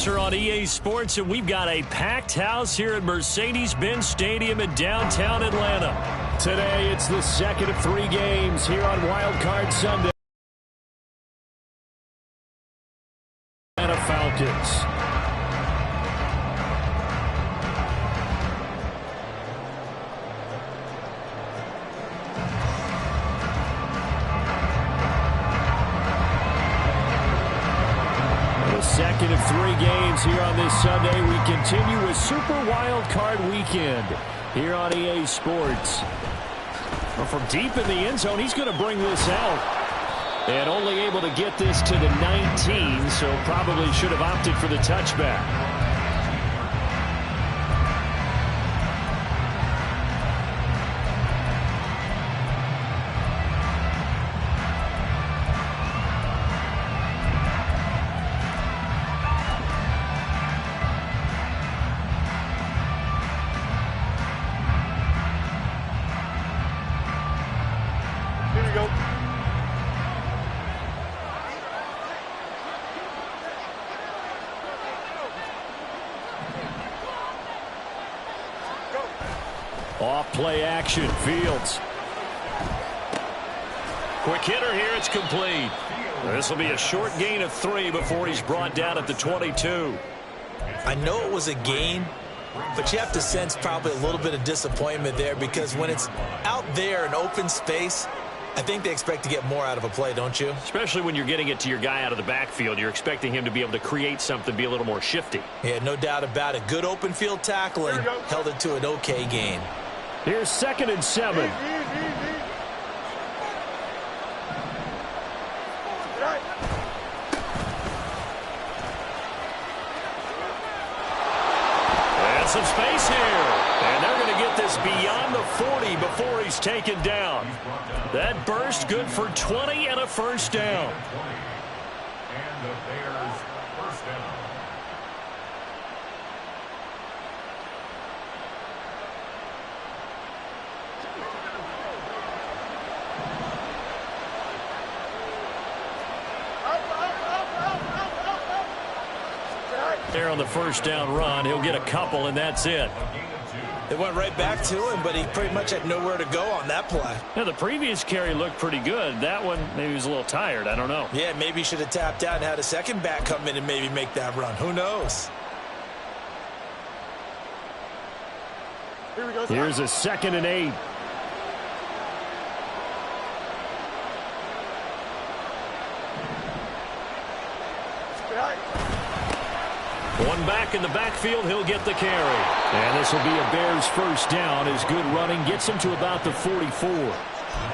Closer on EA Sports, and we've got a packed house here at Mercedes-Benz Stadium in downtown Atlanta. Today, it's the second of 3 games here on Wild Card Sunday. Atlanta Falcons. Second of 3 games here on this Sunday. We continue with Super Wild Card Weekend here on EA Sports. Well, from deep in the end zone, he's going to bring this out. And only able to get this to the 19, so probably should have opted for the touchback. Off play action, Fields. Quick hitter here, it's complete. This will be a short gain of 3 before he's brought down at the 22. I know it was a gain, but you have to sense probably a little bit of disappointment there, because when it's out there in open space, I think they expect to get more out of a play, don't you? Especially when you're getting it to your guy out of the backfield. You're expecting him to be able to create something, be a little more shifty. Yeah, no doubt about it. Good open field tackling, held it to an okay gain. Here's 2nd and 7. And some space here. And they're going to get this beyond the 40 before he's taken down. That burst good for 20 and a first down. And the Bears first down. There on the first down run, he'll get a couple, and that's it. They went right back to him, but he pretty much had nowhere to go on that play. Now, the previous carry looked pretty good. That one, maybe he was a little tired. I don't know. Yeah, maybe he should have tapped out and had a second back come in and maybe make that run. Who knows? Here's a 2nd and 8. One back in the backfield, he'll get the carry. And this will be a Bears first down as good running gets him to about the 44.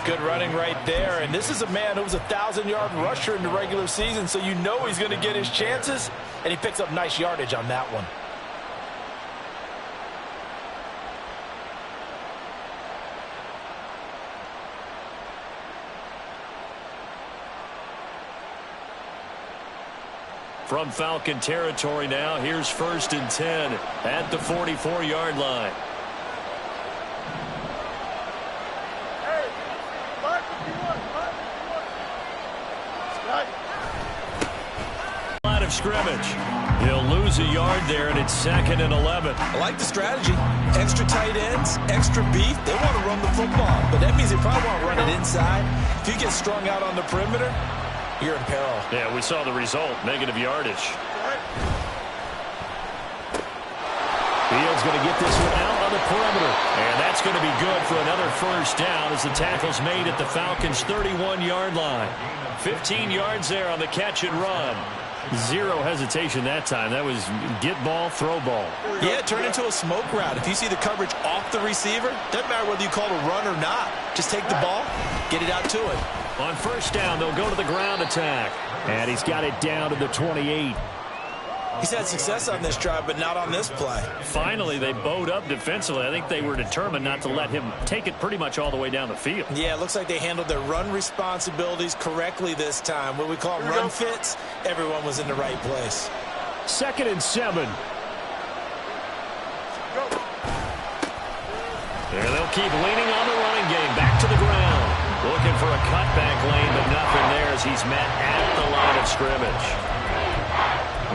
Good running right there. And this is a man who was a 1,000-yard rusher in the regular season, so you know he's going to get his chances, and he picks up nice yardage on that one. From Falcon territory now, here's 1st and 10 at the 44-yard line. Line of scrimmage. He'll lose a yard there, and it's 2nd and 11. I like the strategy. Extra tight ends, extra beef. They want to run the football, but that means they probably want to run it inside. If you get strung out on the perimeter, you're in peril. Yeah, we saw the result, negative yardage. Fields going to get this one out on the perimeter. And that's going to be good for another first down as the tackle's made at the Falcons' 31-yard line. 15 yards there on the catch and run. Zero hesitation that time. That was get ball, throw ball. Yeah, turn into a smoke route. If you see the coverage off the receiver, doesn't matter whether you call it a run or not. Just take the ball, get it out to him. On first down, they'll go to the ground attack. And he's got it down to the 28. He's had success on this drive, but not on this play. Finally, they bowed up defensively. I think they were determined not to let him take it pretty much all the way down the field. Yeah, it looks like they handled their run responsibilities correctly this time. What we call run fits, everyone was in the right place. 2nd and 7. And they'll keep leaning on the running game. Back to the ground. Looking for a cutback lane, but nothing there as he's met at the line of scrimmage.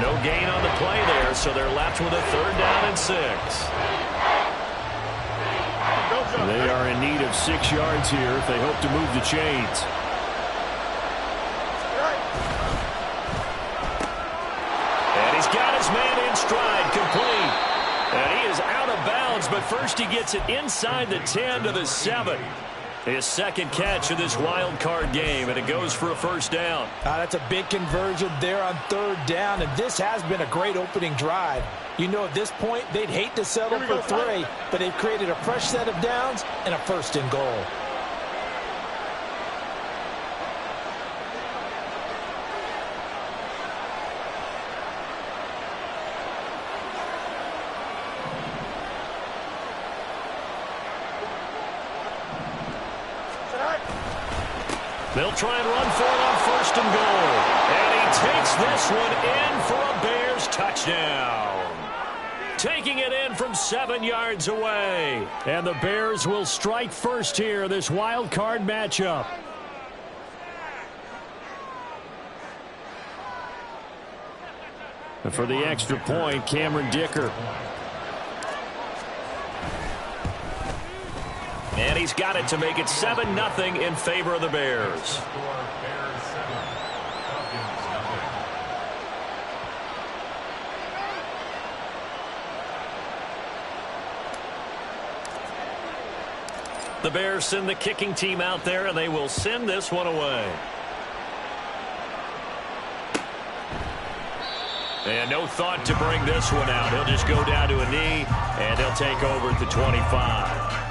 No gain on the play there, so they're left with a 3rd down and 6. They are in need of 6 yards here if they hope to move the chains. And he's got his man in stride, complete. And he is out of bounds, but first he gets it inside the 10 to the 7. His 2nd catch of this wild card game, and it goes for a 1st down. That's a big conversion there on 3rd down, and this has been a great opening drive. You know, at this point, they'd hate to settle for 3, but they've created a fresh set of downs and a 1st and goal. They'll try and run for it on 1st and goal. And he takes this one in for a Bears touchdown. Taking it in from 7 yards away. And the Bears will strike first here, this wild card matchup. And for the extra point, Cameron Dicker. And he's got it to make it 7-0 in favor of the Bears. The Bears send the kicking team out there, and they will send this one away. And no thought to bring this one out. He'll just go down to a knee, and they'll take over at the 25.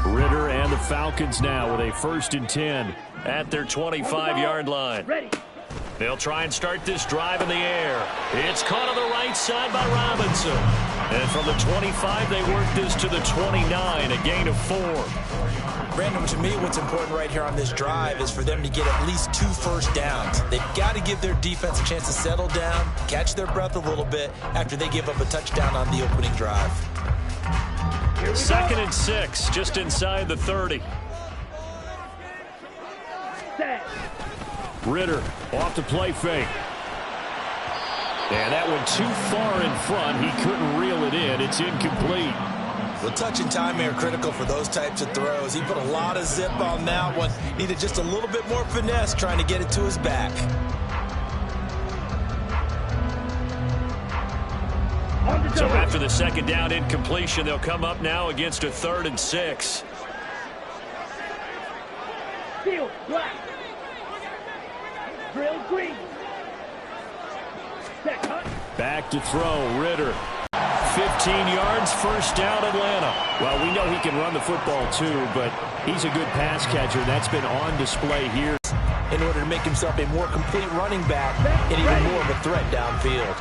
Ritter and the Falcons now with a 1st and 10 at their 25-yard line. They'll try and start this drive in the air. It's caught on the right side by Robinson. And from the 25, they work this to the 29, a gain of 4. Brandon, to me, what's important right here on this drive is for them to get at least 2 first downs. They've got to give their defense a chance to settle down, catch their breath a little bit after they give up a touchdown on the opening drive. 2nd and 6, just inside the 30. Ritter off the play fake. And that one too far in front. He couldn't reel it in. It's incomplete. Well, touch and timing are critical for those types of throws. He put a lot of zip on that one. Needed just a little bit more finesse trying to get it to his back. So after the 2nd down incompletion, they'll come up now against a 3rd and 6. Field black. Drill green. Back to throw, Ritter. 15 yards, 1st down, Atlanta. Well, we know he can run the football too, but he's a good pass catcher. That's been on display here. In order to make himself a more complete running back and even more of a threat downfield.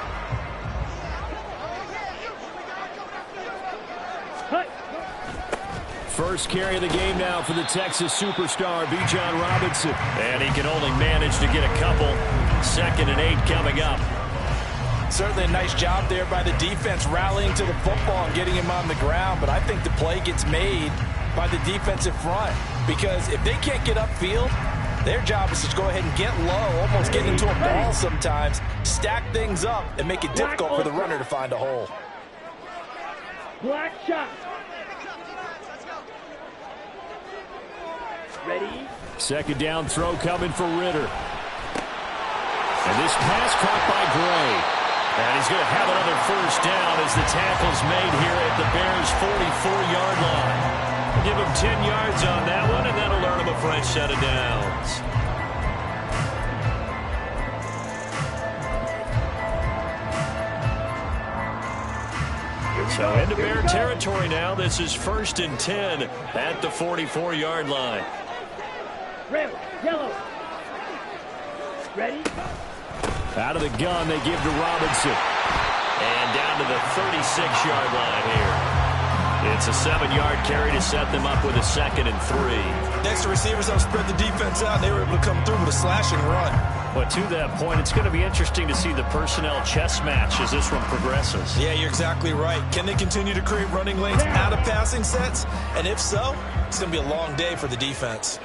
First carry of the game now for the Texas superstar, Bijan Robinson. And he can only manage to get a couple. 2nd and 8 coming up. Certainly a nice job there by the defense rallying to the football and getting him on the ground. But I think the play gets made by the defensive front. Because if they can't get upfield, their job is to go ahead and get low, almost get into a ball sometimes, stack things up, and make it difficult for the runner to find a hole. Black shot. Ready? 2nd down throw coming for Ritter. And this pass caught by Gray. And he's going to have another 1st down as the tackle's made here at the Bears' 44-yard line. Give him 10 yards on that one, and that'll earn him a fresh set of downs. So into Bear territory now. This is 1st and 10 at the 44-yard line. Red, yellow. Ready? Out of the gun, they give to Robinson. And down to the 36-yard line here. It's a 7-yard carry to set them up with a 2nd and 3. Next, the receivers don't spread the defense out. They were able to come through with a slashing run. But to that point, it's going to be interesting to see the personnel chess match as this one progresses. Yeah, you're exactly right. Can they continue to create running lanes out of passing sets? And if so, it's going to be a long day for the defense.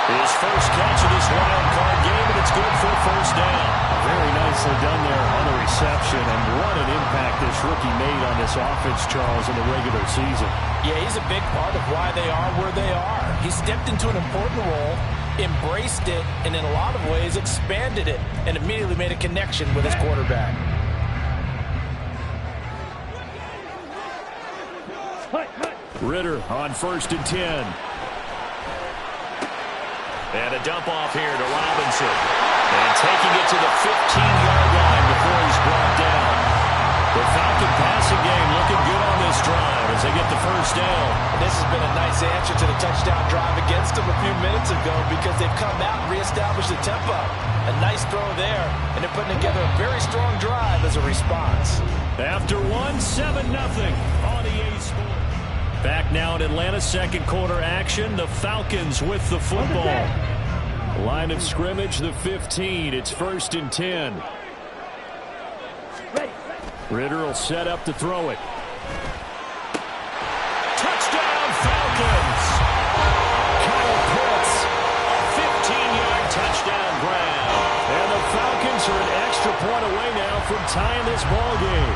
His first catch of this wild card game, and it's good for a first down. Very nicely done there on the reception, and what an impact this rookie made on this offense, Charles, in the regular season. Yeah, he's a big part of why they are where they are. He stepped into an important role, embraced it, and in a lot of ways expanded it, and immediately made a connection with his quarterback. Ridder on 1st and 10. And a dump off here to Robinson. And taking it to the 15-yard line before he's brought down. The Falcon passing game looking good on this drive as they get the first down. And this has been a nice answer to the touchdown drive against them a few minutes ago because they've come out and reestablished the tempo. A nice throw there, and they're putting together a very strong drive as a response. After 7-0 on EA Sports. Back now in Atlanta, second quarter action. The Falcons with the football. Line of scrimmage, the 15. It's 1st and 10. Ridder will set up to throw it. Touchdown, Falcons! Kyle Pitts, a 15-yard touchdown grab. And the Falcons are an extra point away now from tying this ball game.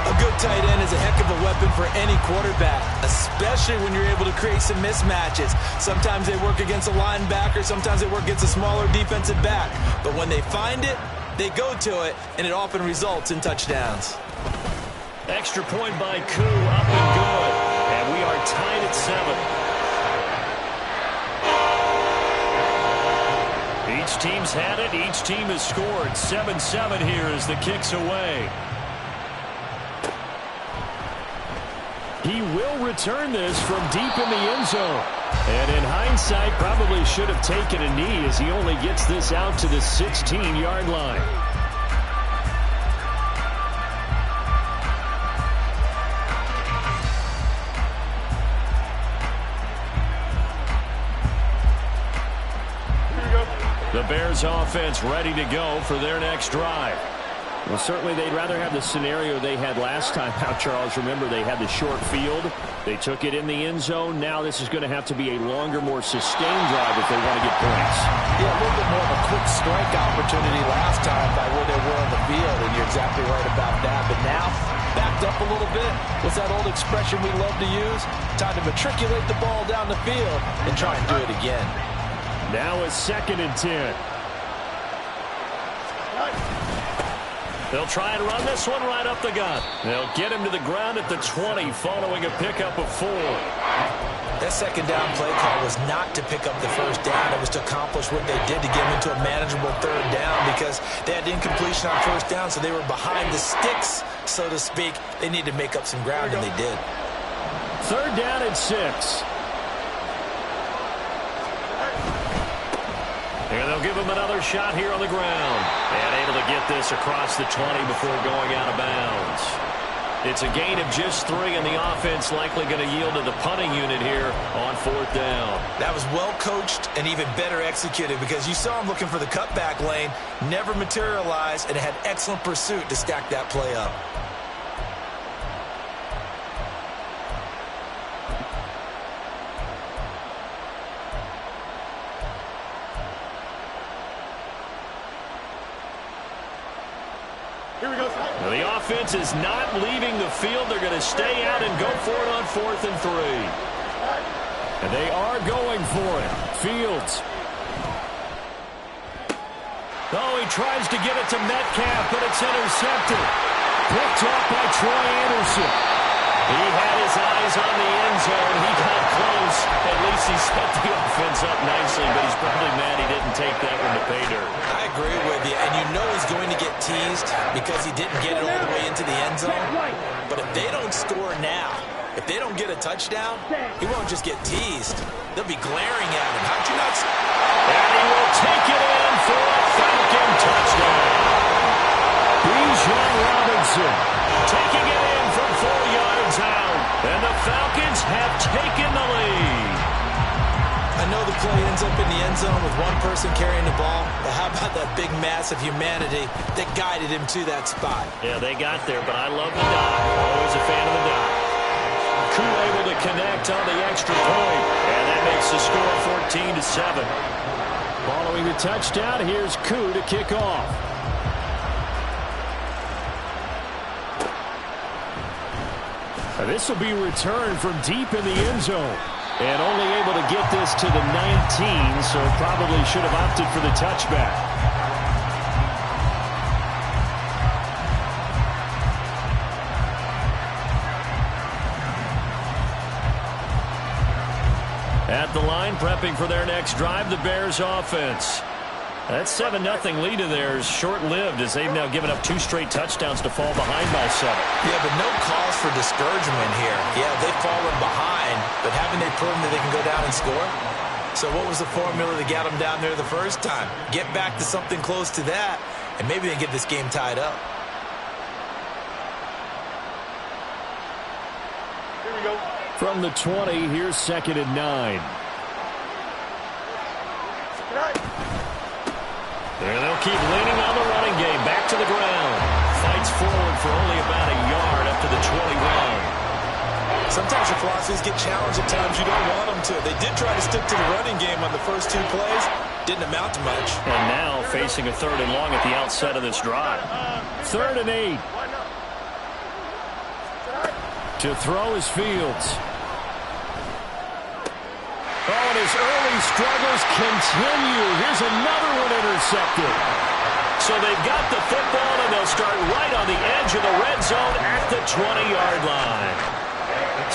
A good tight end is a heck of a weapon for any quarterback, especially when you're able to create some mismatches. Sometimes they work against a linebacker, sometimes they work against a smaller defensive back. But when they find it, they go to it, and it often results in touchdowns. Extra point by Koo, up and good. And we are tied at 7. Each team's had it, each team has scored. 7-7 here as the kick's away. He will return this from deep in the end zone. And in hindsight, probably should have taken a knee as he only gets this out to the 16-yard line. The Bears offense ready to go for their next drive. Well, certainly they'd rather have the scenario they had last time out, Charles. Remember, they had the short field. They took it in the end zone. Now this is going to have to be a longer, more sustained drive if they want to get points. Yeah, a little bit more of a quick strike opportunity last time by where they were on the field, and you're exactly right about that. But now, backed up a little bit. What's that old expression we love to use? Time to matriculate the ball down the field and try and do it again. Now it's 2nd and 10. They'll try and run this one right up the gut. They'll get him to the ground at the 20 following a pickup of 4. That second down play call was not to pick up the first down. It was to accomplish what they did to get him into a manageable 3rd down because they had incompletion on 1st down, so they were behind the sticks, so to speak. They needed to make up some ground, and they did. 3rd down and 6. And they'll give him another shot here on the ground. And able to get this across the 20 before going out of bounds. It's a gain of just 3, and the offense likely going to yield to the punting unit here on 4th down. That was well coached and even better executed because you saw him looking for the cutback lane, never materialized, and had excellent pursuit to stack that play up. The offense is not leaving the field. They're going to stay out and go for it on 4th and 3. And they are going for it. Fields. Oh, he tries to get it to Metcalf, but it's intercepted. Picked off by Troy Anderson. He had his eyes on the end zone. He got close. At least he set the offense up nicely, but he's probably mad he didn't take that one to pay dirt. I agree with you, and you know he's going to get teased because he didn't get it all the way into the end zone. But if they don't score now, if they don't get a touchdown, he won't just get teased. They'll be glaring at him. How'd you not? And he will take it in for a Falcon touchdown. Bijan Robinson taking it in from 4 yards out. And the Falcons have taken the lead. I know the play ends up in the end zone with one person carrying the ball, but how about that big mass of humanity that guided him to that spot? Yeah, they got there, but I love the dot. Always a fan of the dot. Koo able to connect on the extra point, and that makes the score 14-7. Following the touchdown, here's Koo to kick off. This will be returned from deep in the end zone. And only able to get this to the 19, so probably should have opted for the touchback. At the line, prepping for their next drive, the Bears offense. That 7-0 lead of theirs short-lived as they've now given up 2 straight touchdowns to fall behind by 7. Yeah, but no cause for discouragement here. Yeah, they've fallen behind, but haven't they proven that they can go down and score? So what was the formula that got them down there the first time? Get back to something close to that, and maybe they get this game tied up. Here we go. From the 20, here's 2nd and 9. And they'll keep leaning on the running game. Back to the ground. Fights forward for only about a yard up to the 21. Sometimes your philosophies get challenged at times you don't want them to. They did try to stick to the running game on the first 2 plays. Didn't amount to much. And now facing a 3rd and long at the outset of this drive. 3rd and 8. To throw is Fields. Oh, and his early struggles continue. Here's another one intercepted. So they've got the football, and they'll start right on the edge of the red zone at the 20-yard line.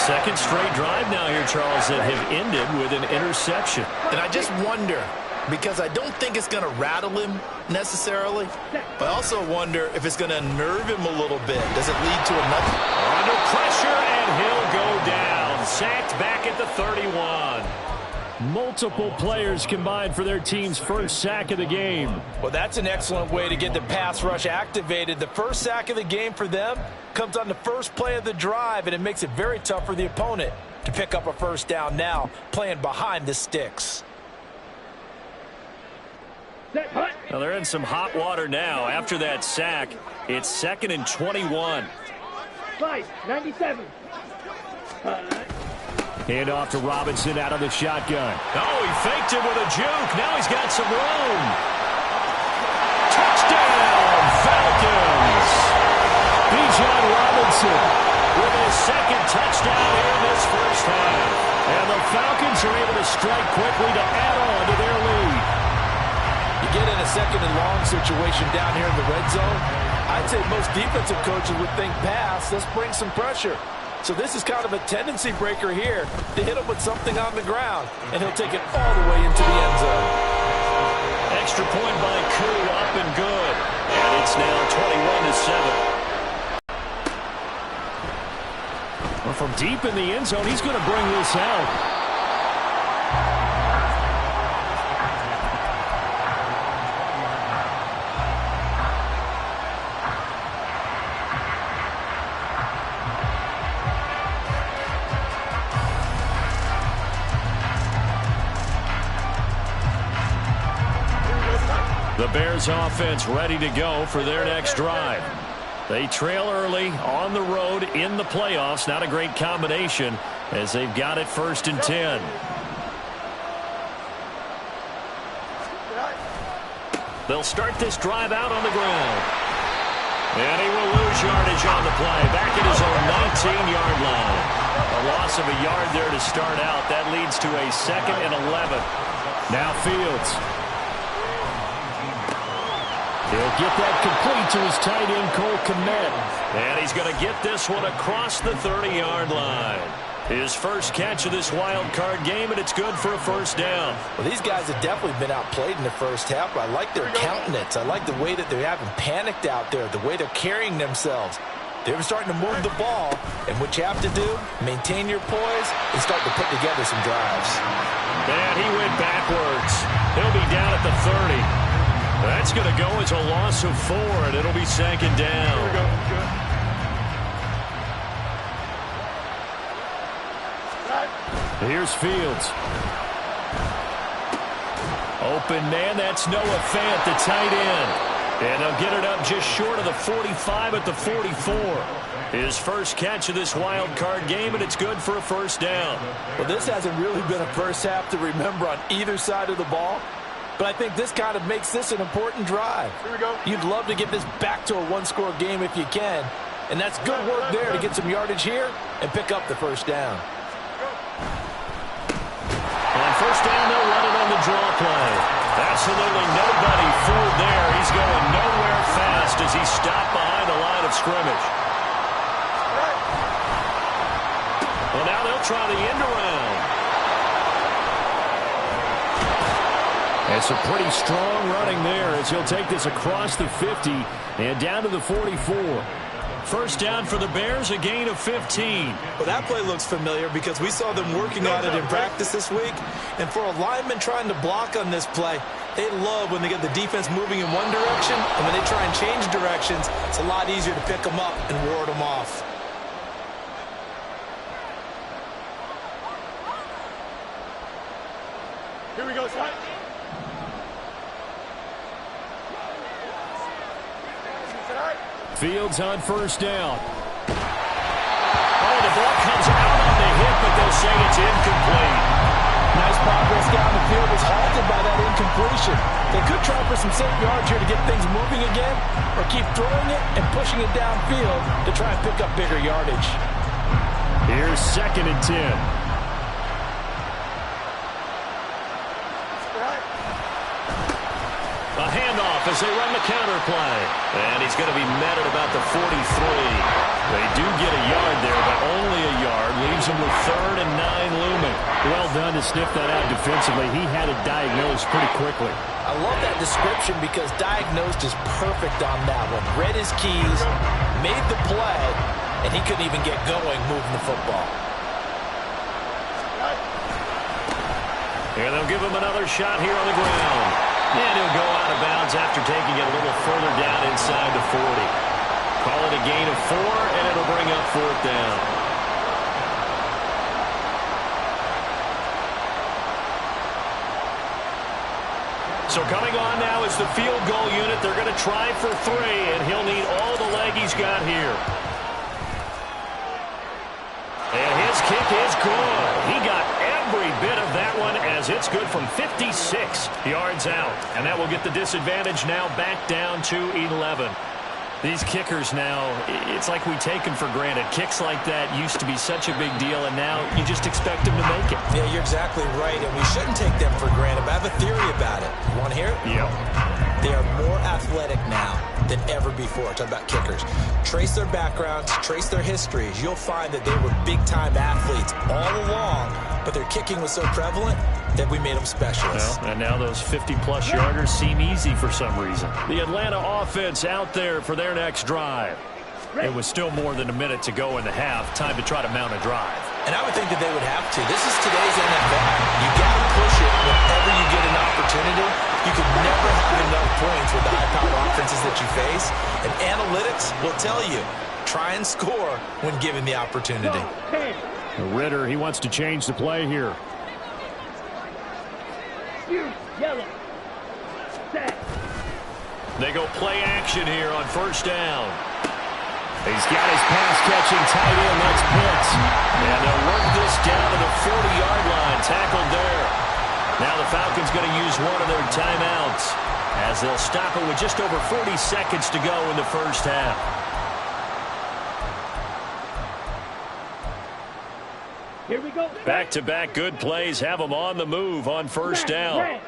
2nd straight drive now here, Charles, that have ended with an interception. And I just wonder, because I don't think it's going to rattle him necessarily, but I also wonder if it's going to unnerve him a little bit. Does it lead to another? Under pressure, and he'll go down. Sacked back at the 31. Multiple players combined for their team's first sack of the game. Well, that's an excellent way to get the pass rush activated. The first sack of the game for them comes on the first play of the drive, and it makes it very tough for the opponent to pick up a first down now, playing behind the sticks. Well, they're in some hot water now. After that sack, it's 2nd and 21. 97. Hand off to Robinson out of the shotgun. Oh, he faked it with a juke. Now he's got some room. Touchdown, Falcons. Bijan Robinson with his 2nd touchdown here in this first half. And the Falcons are able to strike quickly to add on to their lead. You get in a 2nd and long situation down here in the red zone, I'd say most defensive coaches would think pass. Let's bring some pressure. So this is kind of a tendency breaker here to hit him with something on the ground, and he'll take it all the way into the end zone. Extra point by Koo, up and good. And it's now 21-7. Well, from deep in the end zone, he's going to bring this out. The Bears offense ready to go for their next drive. They trail early on the road in the playoffs. Not a great combination as they've got it 1st and 10. They'll start this drive out on the ground. And he will lose yardage on the play. Back at his own 19-yard line. A loss of a yard there to start out. That leads to a 2nd and 11. Now Fields. He'll get that complete to his tight end, Cole Kmet. And he's going to get this one across the 30-yard line. His first catch of this wild card game, and it's good for a first down. Well, these guys have definitely been outplayed in the first half, but I like their countenance. I like the way that they haven't panicked out there, the way they're carrying themselves. They're starting to move the ball, and what you have to do, maintain your poise and start to put together some drives. And he went backwards. He'll be down at the 30. That's going to go as a loss of 4, and it'll be 2nd down. Here we go. Good. Here's Fields. Open man, that's Noah Fant, the tight end. And they'll get it up just short of the 45 at the 44. His first catch of this wild card game, and it's good for a 1st down. Well, this hasn't really been a first half to remember on either side of the ball. But I think this kind of makes this an important drive. Here we go. You'd love to get this back to a one-score game if you can. And that's good work there to get some yardage here and pick up the 1st down. On 1st down, they'll run it on the draw play. Absolutely nobody fooled there. He's going nowhere fast as he's stopped behind the line of scrimmage. Well, now they'll try the end around. It's a pretty strong running there as he'll take this across the 50 and down to the 44. 1st down for the Bears, a gain of 15. Well, that play looks familiar because we saw them working on it in practice this week. And for a lineman trying to block on this play, they love when they get the defense moving in one direction. And when they try and change directions, it's a lot easier to pick them up and ward them off. Here we go, son. Fields on 1st down. Oh, the ball comes out on the hit, but they'll say it's incomplete. Nice progress down the field is halted by that incompletion. They could try for some safe yards here to get things moving again, or keep throwing it and pushing it downfield to try and pick up bigger yardage. Here's 2nd and 10. A handoff as they run the counter play. And he's going to be met at about the 43. They do get a yard there, but only a yard. Leaves him with 3rd and 9 looming. Well done to sniff that out defensively. He had it diagnosed pretty quickly. I love that description because diagnosed is perfect on that one. Read his keys, made the play, and he couldn't even get going moving the football. And they'll give him another shot here on the ground. And he'll go out of bounds after taking it a little further down inside the 40. Call it a gain of 4, and it'll bring up 4th down. So coming on now is the field goal unit. They're going to try for 3, and he'll need all the leg he's got here. And his kick is good. He got every bit of that one as it's good from 56 yards out. And that will get the disadvantage now back down to 11. These kickers now, it's like we take them for granted. Kicks like that used to be such a big deal, and now you just expect them to make it. Yeah, you're exactly right, and we shouldn't take them for granted. But I have a theory about it. You want to hear it? Yep. They are more athletic now than ever before. Talk about kickers. Trace their backgrounds, trace their histories. You'll find that they were big-time athletes all along, but their kicking was so prevalent that we made them specialists. Well, and now those 50-plus yarders seem easy for some reason. The Atlanta offense out there for their next drive. It was still more than a minute to go in the half. Time to try to mount a drive. And I would think that they would have to. This is today's NFL. You got to push it whenever you get an opportunity. You can never have enough points with the high-powered offenses that you face. And analytics will tell you, try and score when given the opportunity. Ritter, he wants to change the play here. Yellow. Set. They go play action here on 1st down. He's got his pass-catching tight end. That's Pitts. And they'll work this down to the 40-yard line. Tackled there. Now the Falcons going to use one of their timeouts as they'll stop it with just over 40 seconds to go in the 1st half. Here we go. Back-to-back good plays have them on the move on 1st down.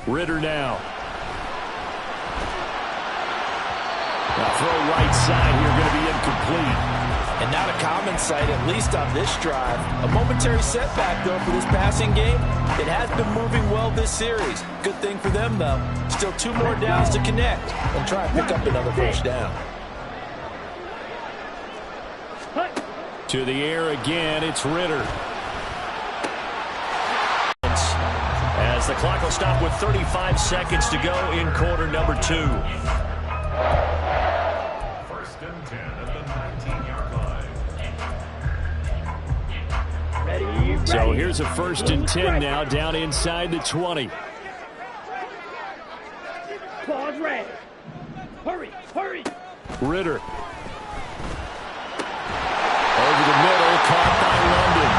Ritter now. Now throw right side here, going to be incomplete. And not a common sight, at least on this drive. A momentary setback, though, for this passing game. It has been moving well this series. Good thing for them, though. Still 2 more downs to connect and try and pick up another 1st down. To the air again, it's Ritter. The clock will stop with 35 seconds to go in quarter number 2. First and 10 at the 19-yard line. Ready. So here's a first and 10 now, down inside the 20. Claws red. Hurry, hurry. Ritter. Over the middle, caught by London.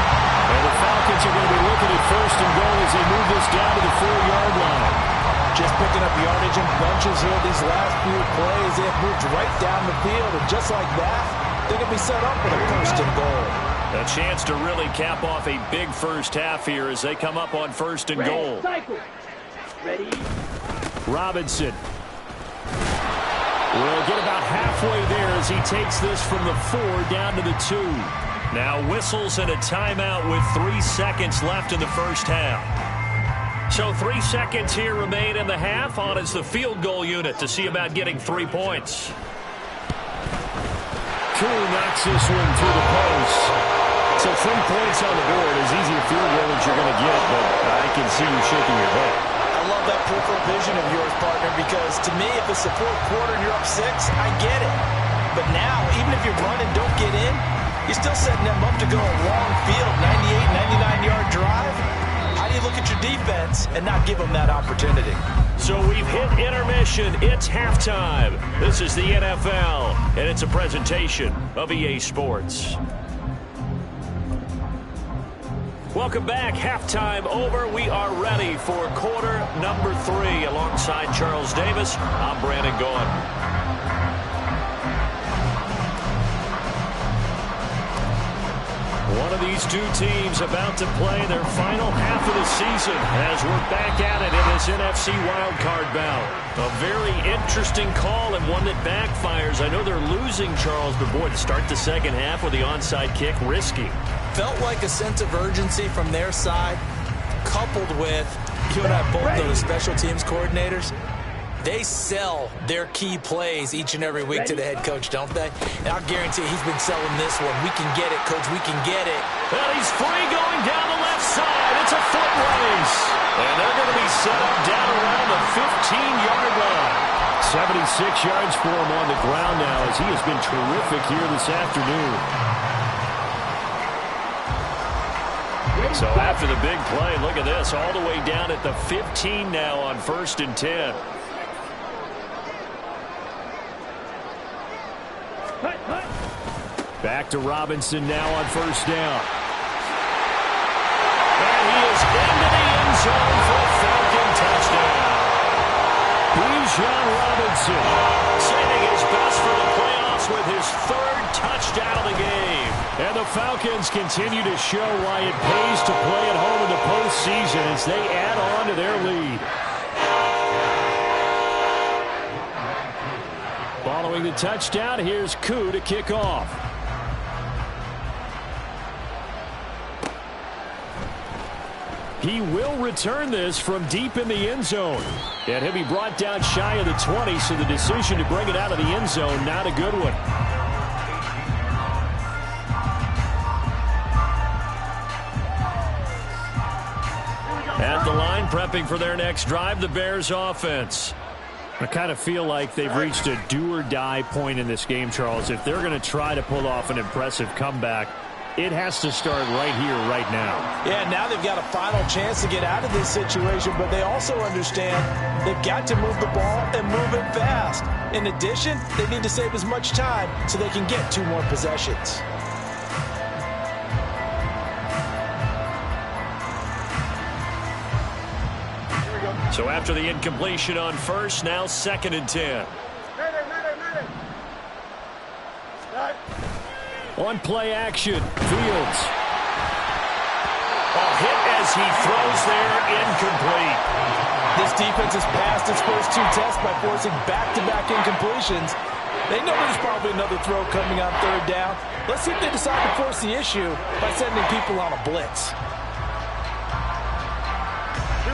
And the Falcons are going to be looking at first and goal as they move this down to the 4-yard line. Just picking up yardage in bunches here these last few plays. They have moved right down the field, and just like that, they can be set up with a first and goal. A chance to really cap off a big first half here as they come up on first and goal. Cycle. Ready. Robinson will get about halfway there as he takes this from the 4 down to the 2. Now whistles and a timeout with 3 seconds left in the first half. So 3 seconds here remain in the half. On is the field goal unit to see about getting 3 points. Koo knocks this one through the post. So 3 points on the board, as easy a field goal as you're going to get, but I can see you shaking your head. I love that peripheral vision of yours, partner, because to me, if it's the 4th quarter and you're up 6, I get it. But now, even if you run and don't get in, you're still setting them up to go a long field, 98, 99-yard drive. How do you look at your defense and not give them that opportunity? So we've hit intermission. It's halftime. This is the NFL, and it's a presentation of EA Sports. Welcome back. Halftime over. We are ready for quarter number 3. Alongside Charles Davis, I'm Brandon Gaudin. One of these two teams about to play their final half of the season as we're back at it in this NFC wildcard bout. A very interesting call and one that backfires. I know they're losing, Charles, but boy, to start the second half with the onside kick, risky. Felt like a sense of urgency from their side, coupled with, you and I both know the special teams coordinators. They sell their key plays each and every week to the head coach, don't they? And I'll guarantee he's been selling this one. We can get it, coach. We can get it. Well, he's free going down the left side. It's a foot race. And they're going to be set up down around the 15-yard line. 76 yards for him on the ground now as he has been terrific here this afternoon. So after the big play, look at this, all the way down at the 15 now on first and 10. Back to Robinson now on first down. And he is into the end zone for a Falcon touchdown. Bijan Robinson saving his best for the playoffs with his 3rd touchdown of the game. And the Falcons continue to show why it pays to play at home in the postseason as they add on to their lead. Following the touchdown, here's Koo to kick off. He will return this from deep in the end zone. And he'll be brought down shy of the 20, so the decision to bring it out of the end zone, not a good one. At the line, prepping for their next drive, the Bears offense. I kind of feel like they've reached a do-or-die point in this game, Charles. If they're going to try to pull off an impressive comeback, it has to start right here, right now. Yeah, now they've got a final chance to get out of this situation, but they also understand they've got to move the ball and move it fast. In addition, they need to save as much time so they can get 2 more possessions. So after the incompletion on first, now 2nd and 10. On play action, Fields. A hit as he throws there, incomplete. This defense has passed its first 2 tests by forcing back-to-back incompletions. They know there's probably another throw coming on 3rd down. Let's see if they decide to force the issue by sending people on a blitz.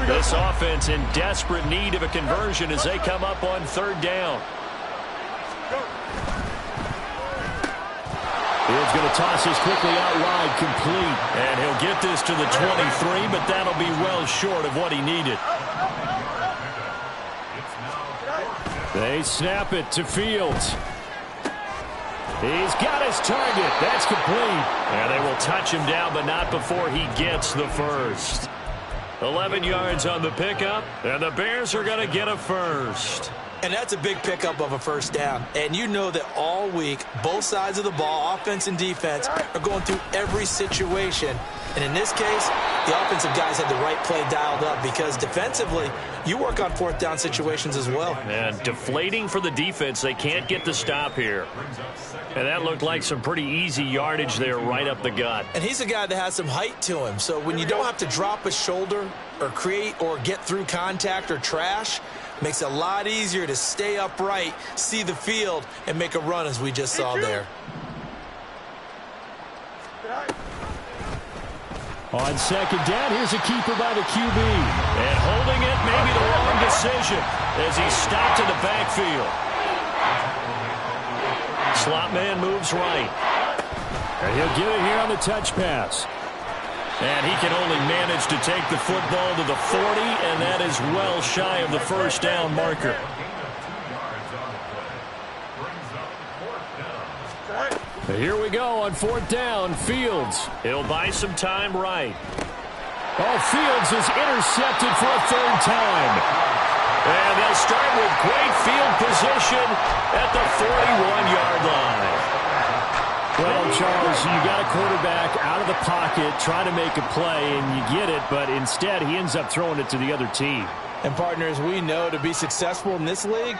This offense in desperate need of a conversion as they come up on 3rd down. Fields going to toss this quickly out wide, complete. And he'll get this to the 23, but that'll be well short of what he needed. They snap it to Fields. He's got his target. That's complete. And they will touch him down, but not before he gets the first. 11 yards on the pickup, and the Bears are going to get a first. And that's a big pickup of a first down. And you know that all week, both sides of the ball, offense and defense, are going through every situation. And in this case, the offensive guys had the right play dialed up because defensively, you work on fourth down situations as well. And deflating for the defense. They can't get the stop here. And that looked like some pretty easy yardage there right up the gut. And he's a guy that has some height to him. So when you don't have to drop a shoulder or create or get through contact or trash, makes it a lot easier to stay upright, see the field, and make a run as we just saw there. On second down, here's a keeper by the QB. And holding it, maybe the wrong decision as he stopped in the backfield. Slot man moves right. And he'll get it here on the touch pass. And he can only manage to take the football to the 40, and that is well shy of the first down marker. Here we go on fourth down. Fields. He'll buy some time right. Oh, Fields is intercepted for a third time. And they'll start with great field position at the 41-yard line. Well, Charles, you got a quarterback out of the pocket trying to make a play, and you get it, but instead he ends up throwing it to the other team. And partners, we know to be successful in this league,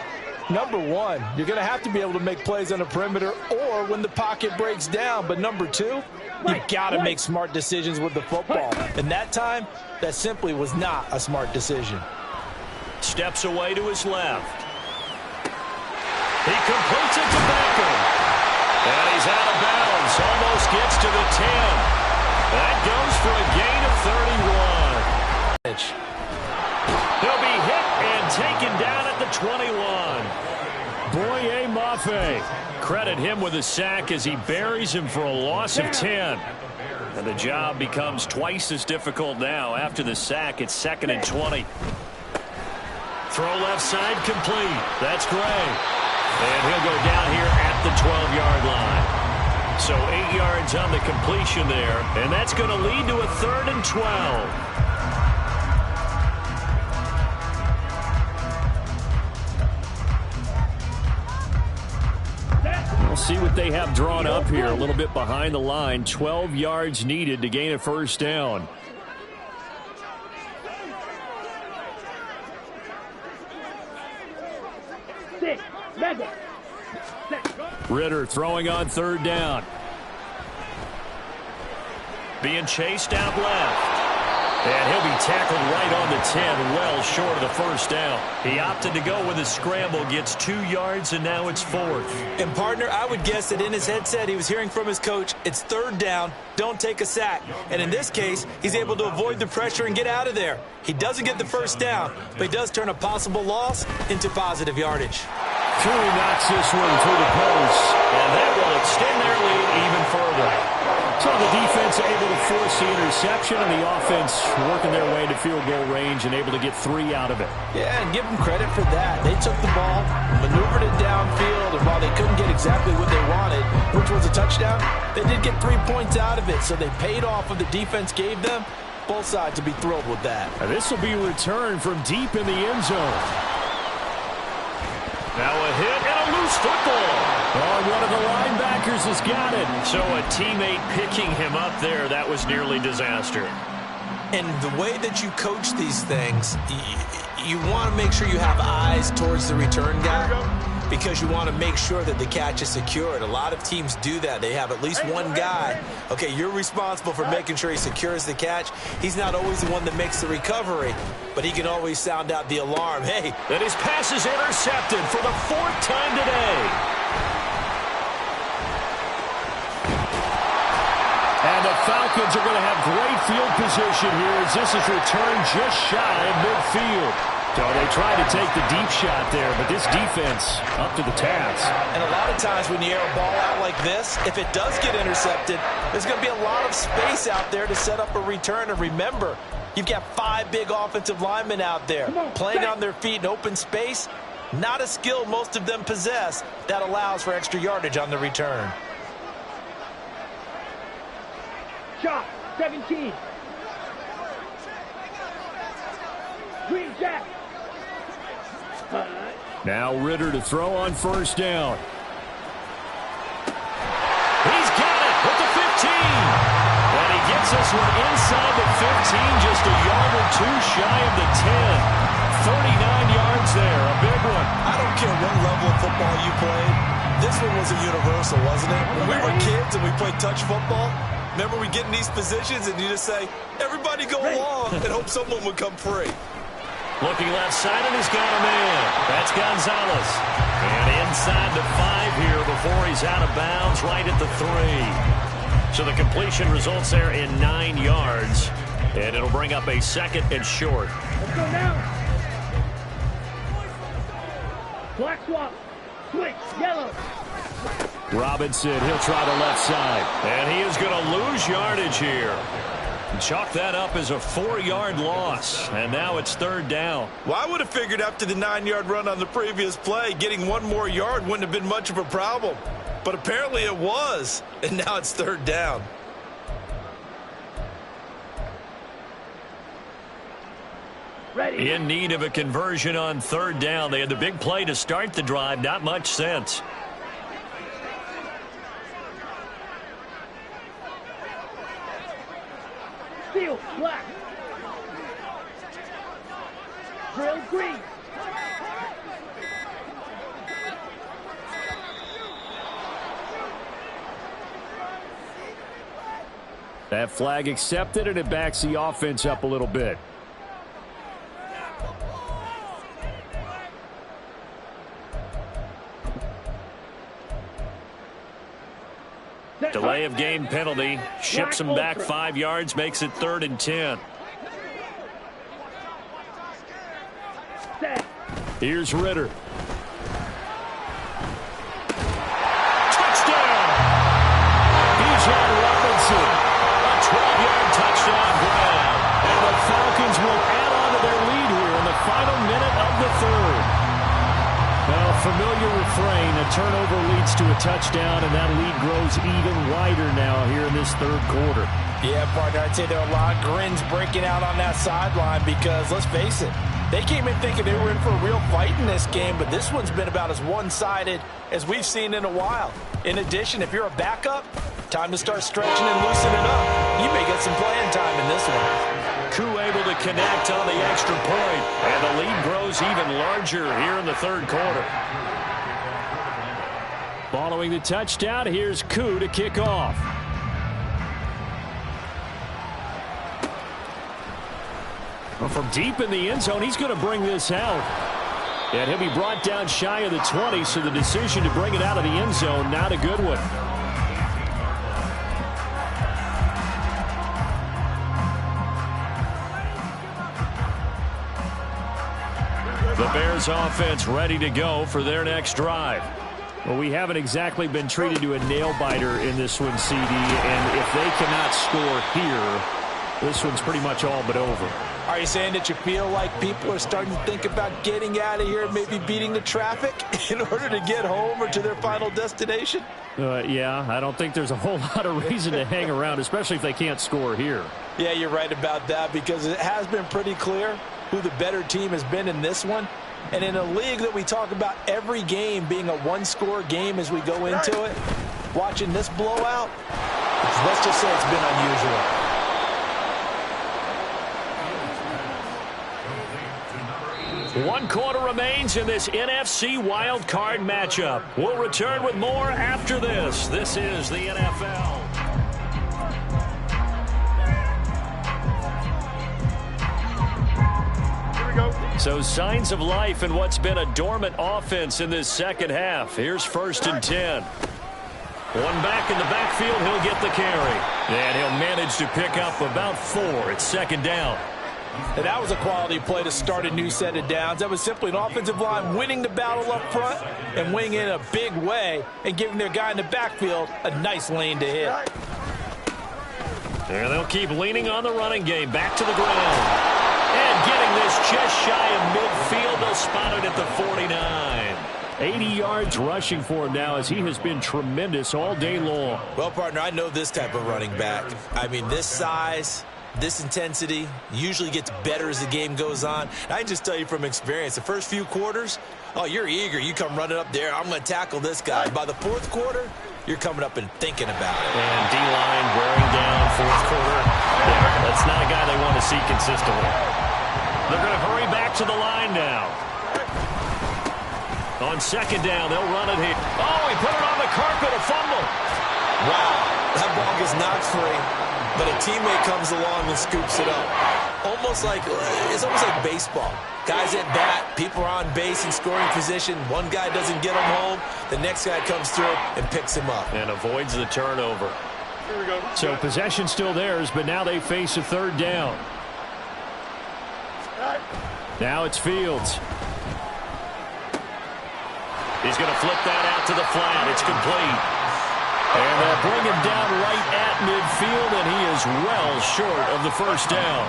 number one, you're going to have to be able to make plays on the perimeter or when the pocket breaks down. But number two, you've got to make smart decisions with the football. And that time, that simply was not a smart decision. Steps away to his left. He completes it to Beckham. And he's out of bounds. Almost gets to the 10. That goes for a gain of 31. He'll be hit and taken down at the 21. Boye Mafe. Credit him with a sack as he buries him for a loss of 10. And the job becomes twice as difficult now. After the sack, it's 2nd and 20. Throw left side complete. That's Gray. And he'll go down here at the 12-yard line. So 8 yards on the completion there. And that's going to lead to a 3rd and 12. We'll see what they have drawn up here. A little bit behind the line. 12 yards needed to gain a first down. Ritter throwing on 3rd down. Being chased out left. And he'll be tackled right on the 10, well short of the first down. He opted to go with a scramble, gets 2 yards, and now it's 4th. And, partner, I would guess that in his headset he was hearing from his coach, it's 3rd down, don't take a sack. And in this case, he's able to avoid the pressure and get out of there. He doesn't get the first down, but he does turn a possible loss into positive yardage. Truly knocks this one through the post, and that will extend their lead even further. So the defense able to force the interception, and the offense working their way to field goal range and able to get 3 out of it. Yeah, and give them credit for that. They took the ball, maneuvered it downfield, and while they couldn't get exactly what they wanted, which was a touchdown, they did get 3 points out of it, so they paid off what the defense gave them. Both sides will be thrilled with that. And this will be a return from deep in the end zone. Now a hit and a loose football. Oh, one of the linebackers has got it. So a teammate picking him up there, that was nearly disaster. And the way that you coach these things, you want to make sure you have eyes towards the return guy because you want to make sure that the catch is secured. A lot of teams do that. They have at least one guy. Okay, you're responsible for making sure he secures the catch. He's not always the one that makes the recovery, but he can always sound out the alarm. Hey, that his pass is intercepted for the 4th time today. And the Falcons are going to have great field position here as this is returned just shy of midfield. So they tried to take the deep shot there, but this defense up to the task. And a lot of times when you air a ball out like this, if it does get intercepted, there's going to be a lot of space out there to set up a return. And remember, you've got 5 big offensive linemen out there playing on their feet in open space. Not a skill most of them possess that allows for extra yardage on the return. Shot, 17. Green Jack. Now Ritter to throw on first down. He's got it with the 15. And he gets this one inside the 15, just a yard or two shy of the 10. 39 yards there, a big one. I don't care what level of football you played. This one was a universal, wasn't it? When we were kids and we played touch football, remember we get in these positions and you just say, everybody go along and hope someone would come free. Looking left side, and he's got a man. That's Gonzalez. And inside the 5 here before he's out of bounds, right at the 3. So the completion results there in 9 yards. And it'll bring up a second and short. Let's go now. Black swap. Switch. Yellow. Robinson, he'll try the left side. And he is going to lose yardage here. Chalk that up as a 4-yard loss, and now it's third down. Well, I would have figured after the 9-yard run on the previous play, getting 1 more yard wouldn't have been much of a problem. But apparently it was, and now it's third down. Ready. In need of a conversion on third down. They had the big play to start the drive, not much sense. Steel, black. Drill, green. That flag accepted, and it backs the offense up a little bit. Delay of game penalty. Ships him back 5 yards, makes it 3rd and 10. Here's Ritter. Touchdown! Bijan Robinson. A 12-yard touchdown grab. And the Falcons will add on to their lead here in the final minute of the 3rd. Well, familiar refrain, a turnover leads to a touchdown, and that lead grows even wider now here in this 3rd quarter. Yeah, partner, I'd say there are a lot of grins breaking out on that sideline because, let's face it, they came in thinking they were in for a real fight in this game, but this one's been about as one-sided as we've seen in a while. In addition, if you're a backup, time to start stretching and loosening up. You may get some playing time in this one. Koo able to connect on the extra point, and the lead grows even larger here in the 3rd quarter. Following the touchdown, here's Koo to kick off. Well, from deep in the end zone, he's going to bring this out. And he'll be brought down shy of the 20, so the decision to bring it out of the end zone, not a good one. The Bears offense ready to go for their next drive. Well, we haven't exactly been treated to a nail-biter in this one, CD, and if they cannot score here, this one's pretty much all but over. Are you saying that you feel like people are starting to think about getting out of here and maybe beating the traffic in order to get home or to their final destination? Yeah, I don't think there's a whole lot of reason to hang around, especially if they can't score here. Yeah, you're right about that because it has been pretty clear who the better team has been in this one. And in a league that we talk about every game being a one-score game as we go into it, watching this blowout, let's just say it's been unusual. One quarter remains in this NFC Wild Card matchup. We'll return with more after this. This is the NFL. So signs of life in what's been a dormant offense in this second half. Here's 1st and 10. One back in the backfield, he'll get the carry. And he'll manage to pick up about 4. It's 2nd down. And that was a quality play to start a new set of downs. That was simply an offensive line winning the battle up front and winning in a big way and giving their guy in the backfield a nice lane to hit. And they'll keep leaning on the running game. Back to the ground. And getting this just shy of midfield. They'll spot it at the 49. 80 yards rushing for him now as he has been tremendous all day long. Well, partner, I know this type of running back. I mean, this size, this intensity usually gets better as the game goes on. I can just tell you from experience, the first few quarters, oh, you're eager. You come running up there. I'm going to tackle this guy. By the fourth quarter, you're coming up and thinking about it. And D-line wearing down fourth quarter. Yeah, that's not a guy they want to see consistently. They're going to hurry back to the line now. On second down, they'll run it here. Oh, he put it on the carpet, a fumble. Wow, that ball gets knocked free, but a teammate comes along and scoops it up. It's almost like baseball. Guys at bat, people are on base in scoring position. One guy doesn't get him home. The next guy comes through and picks him up. And avoids the turnover. Here we go. So possession still theirs, but now they face a third down. Now it's Fields. He's going to flip that out to the flat. It's complete. And they'll bring him down right at midfield, and he is well short of the first down.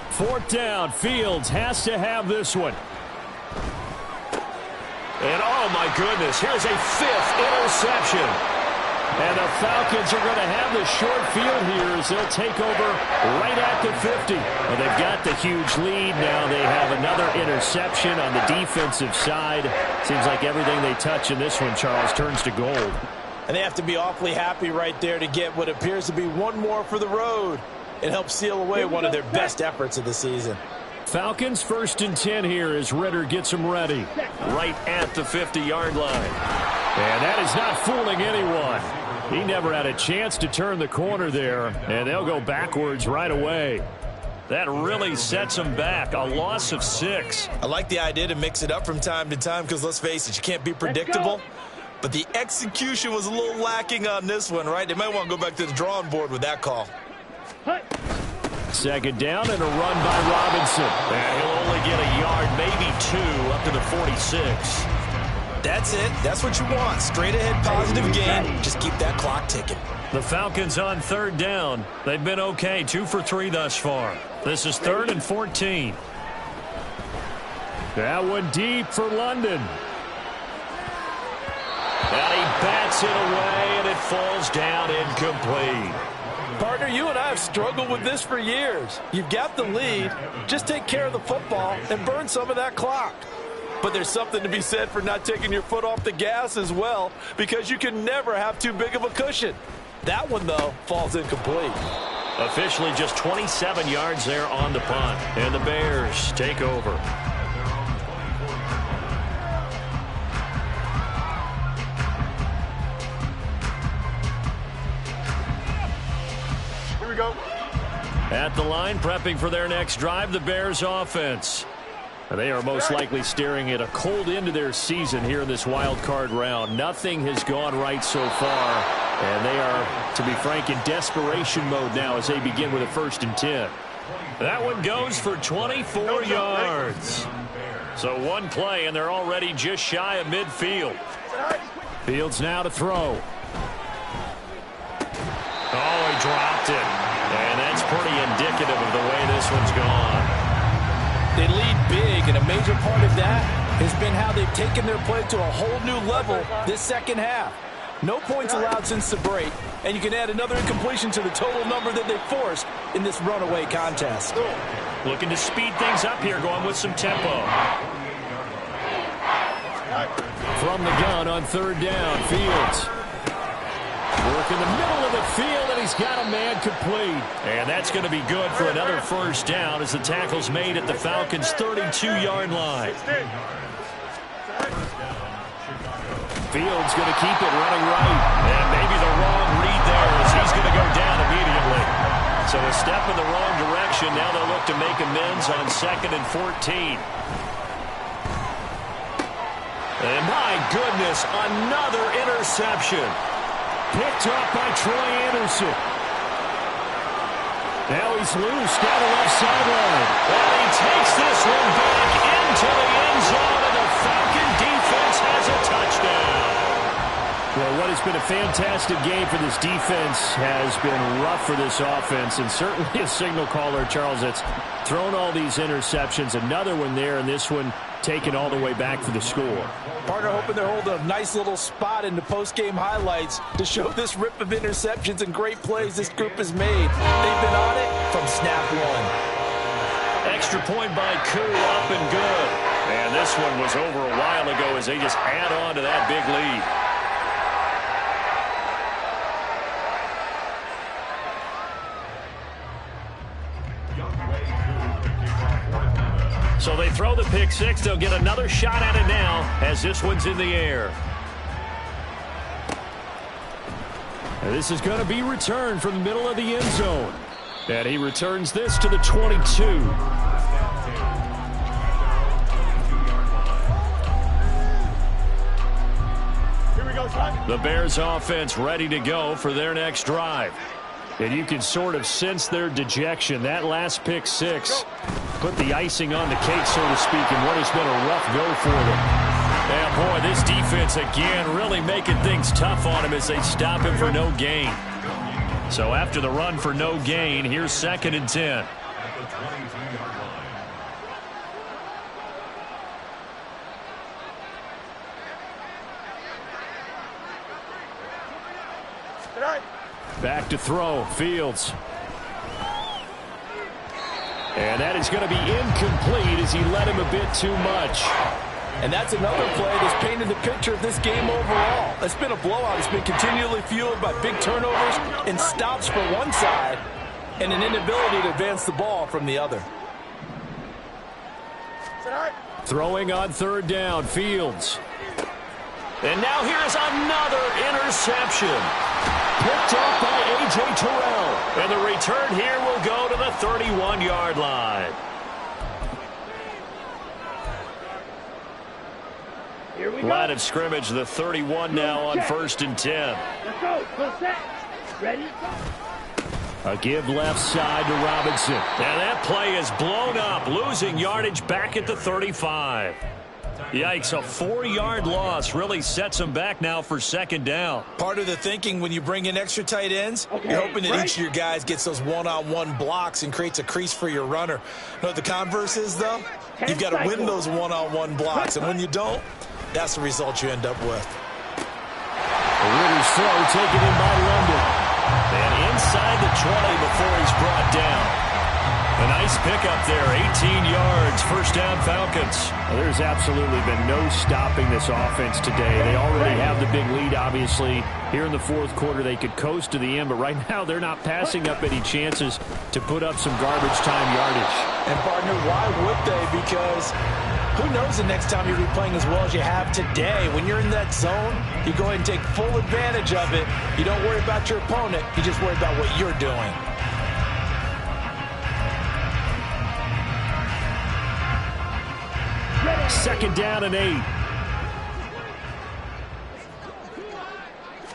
Fourth down. Fields has to have this one. And, oh, my goodness, here's a fifth interception. And the Falcons are going to have the short field here as they'll take over right at the 50. Well, they've got the huge lead. Now they have another interception on the defensive side. Seems like everything they touch in this one, Charles, turns to gold. And they have to be awfully happy right there to get what appears to be one more for the road and help seal away one of their best efforts of the season. Falcons 1st and 10 here as Ritter gets them ready. Right at the 50-yard line. And that is not fooling anyone. He never had a chance to turn the corner there, and they'll go backwards right away. That really sets them back. A loss of 6. I like the idea to mix it up from time to time because, let's face it, you can't be predictable. But the execution was a little lacking on this one, right? They might want to go back to the drawing board with that call. Second down and a run by Robinson. And he'll only get a yard, maybe 2, up to the 46. That's it. That's what you want. Straight ahead positive gain. Just keep that clock ticking. The Falcons on third down. They've been okay. 2 for 3 thus far. This is 3rd and 14. That one deep for London. And he bats it away, and it falls down incomplete. Partner, you and I have struggled with this for years. You've got the lead. Just take care of the football and burn some of that clock. But there's something to be said for not taking your foot off the gas as well, because you can never have too big of a cushion. That one, though, falls incomplete. Officially just 27 yards there on the punt. And the Bears take over. Here we go. At the line, prepping for their next drive, the Bears offense. They are most likely staring at a cold end to their season here in this wild card round. Nothing has gone right so far, and they are, to be frank, in desperation mode now as they begin with a 1st and 10. That one goes for 24 yards. So one play, and they're already just shy of midfield. Fields now to throw. Oh, he dropped it. And that's pretty indicative of the way this one's gone. They lead big, and a major part of that has been how they've taken their play to a whole new level this second half. No points allowed since the break, and you can add another incompletion to the total number that they forced in this runaway contest. Looking to speed things up here, going with some tempo. From the gun on third down, Fields. Work in the middle of the field, and he's got a man complete. And that's going to be good for another first down as the tackle's made at the Falcons' 32-yard line. Fields going to keep it running right. And maybe the wrong read there as he's going to go down immediately. So a step in the wrong direction. Now they'll look to make amends on 2nd and 14. And my goodness, another interception. Picked up by Troy Anderson. Now he's loose down the left sideline. And he takes this one back into the end zone, and the Falcon defense has a touchdown. Well, what has been a fantastic game for this defense has been rough for this offense, and certainly a signal caller, Charles, that's thrown all these interceptions. Another one there, and this one taken all the way back for the score. Partner hoping they're holding a nice little spot in the post-game highlights to show this rip of interceptions and great plays this group has made. They've been on it from snap one. Extra point by Koo, up and good. And this one was over a while ago as they just add on to that big lead. So they throw the pick six. They'll get another shot at it now as this one's in the air. And this is going to be returned from the middle of the end zone. And he returns this to the 22. Here we go, son. The Bears offense ready to go for their next drive. And you can sort of sense their dejection. That last pick six put the icing on the cake, so to speak, in what has been a rough go for them. Yeah, boy, this defense again really making things tough on him as they stop him for no gain. So after the run for no gain, here's 2nd and 10. Back to throw, Fields. And that is going to be incomplete as he led him a bit too much. And that's another play that's painted the picture of this game overall. It's been a blowout. It's been continually fueled by big turnovers and stops for one side and an inability to advance the ball from the other. Throwing on 3rd down, Fields. And now here's another interception. Picked off by A.J. Terrell. And the return here will go to the 31-yard line. Here we go. Line of scrimmage, the 31 now on 1st and 10. Let's go. Full set. Ready? A give left side to Robinson. And that play is blown up, losing yardage back at the 35. Yikes, a 4-yard loss really sets them back now for 2nd down. Part of the thinking when you bring in extra tight ends, you're hoping that each of your guys gets those one-on-one blocks and creates a crease for your runner. You know what the converse is, though? You've got to win those one-on-one blocks, and when you don't, that's the result you end up with. Ritter's throw taken in by London. And inside the 20 before he's brought down. A nice pickup there, 18 yards, 1st down Falcons. Well, there's absolutely been no stopping this offense today. They already have the big lead, obviously. Here in the 4th quarter, they could coast to the end, but right now they're not passing up any chances to put up some garbage time yardage. And, partner, why would they? Because who knows the next time you'll be playing as well as you have today. When you're in that zone, you go ahead and take full advantage of it. You don't worry about your opponent. You just worry about what you're doing. Second down and 8.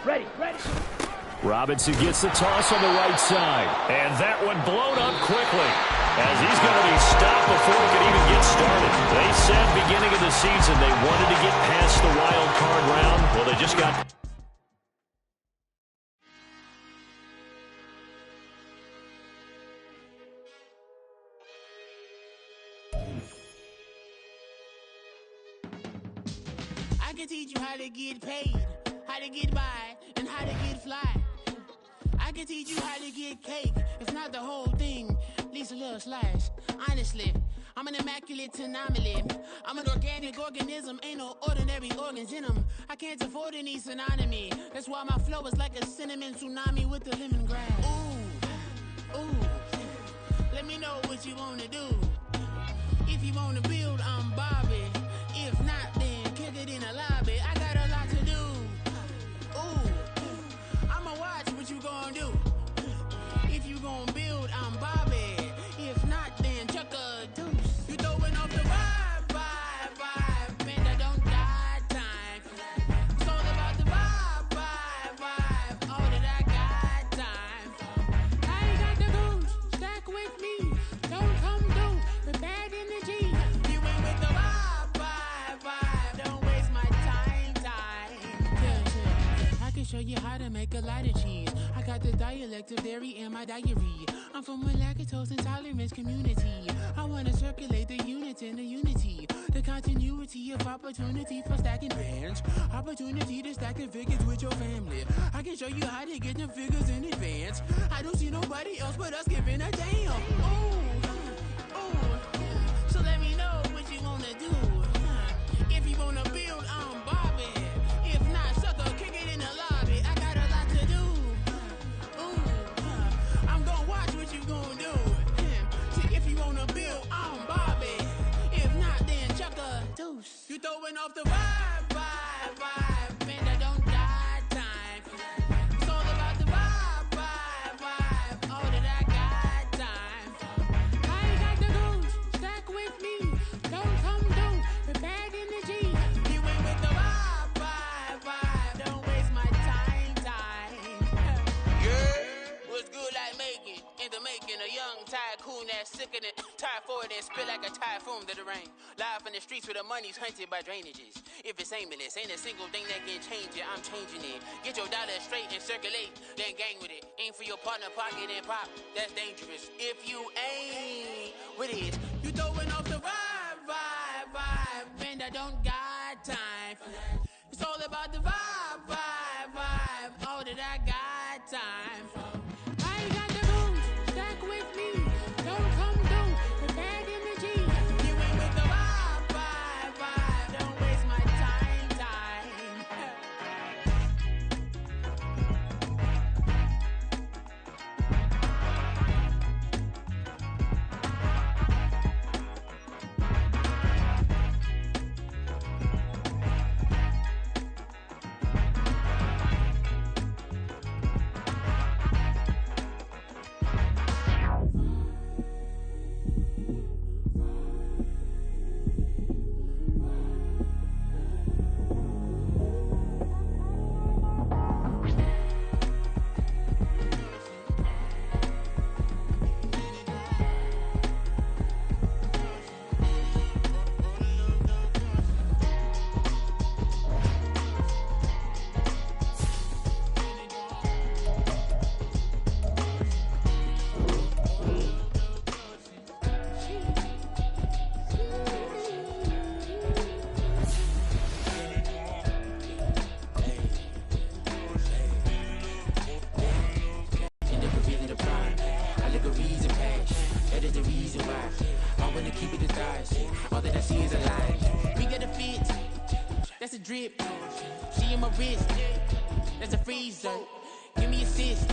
Ready. Robinson gets the toss on the right side. And that one blown up quickly as he's going to be stopped before he can even get started. They said beginning of the season they wanted to get past the wild card round. Well, they just got... I can teach you how to get paid, how to get by, and how to get fly. I can teach you how to get cake, if not the whole thing, at least a little slice. Honestly, I'm an immaculate anomaly. I'm an organic organism, ain't no ordinary organs in them. I can't afford any synonymy. That's why my flow is like a cinnamon tsunami with the lemongrass. Ooh, let me know what you wanna do. If you wanna build, I'm Bobby. If not, then kick it in the lobby. I got a lot to do. Ooh, I'ma watch what you gon' do. If you gon' build, I'm Bobby. If not, then chuck a deuce. You throwing off the vibe, man, I don't die time. It's all about the vibe, all that I got time. I ain't got the goose, got the dialect of dairy in my diary. I'm from a lactose intolerance community. I wanna circulate the units in the unity. The continuity of opportunity for stacking bands. Opportunity to stack the figures with your family. I can show you how to get them figures in advance. I don't see nobody else but us giving a damn. So let me know what you wanna do. If you wanna build, I'm Bobby. If not, sucker, kick it in the lobby. I got a lot to do. I'm gonna watch what you gonna do. See, if you wanna build, I'm Bobby. If not, then chuck a deuce. You throwing off the vibe, vibe, vibe. Man, that don't die time. It's all about the vibe, vibe, vibe. All that I got time. I ain't got the goose. Stack with me. Don't come down with bad energy. You ain't with the vibe, vibe, vibe. Don't waste my time. Yeah, what's good like making? In the making, a young tycoon that's sick of it. Tie forward and spit like a typhoon to the rain. Live in the streets where the money's hunted by drainages. If it's aimless, ain't a single thing that can change it. I'm changing it. Get your dollar straight and circulate, then gang with it. Aim for your partner, pocket and pop. That's dangerous. If you ain't with it, you throwing off the vibe, vibe, vibe. Man, I don't got time for that. It's all about the vibe, vibe, vibe. All that I got time for. I ain't got the goons. Stack with me. Don't come down with bad energy. You ain't with the vibe, vibe, vibe. Don't waste my time. That's a drip. She in my wrist. That's a freezer. Give me a assist.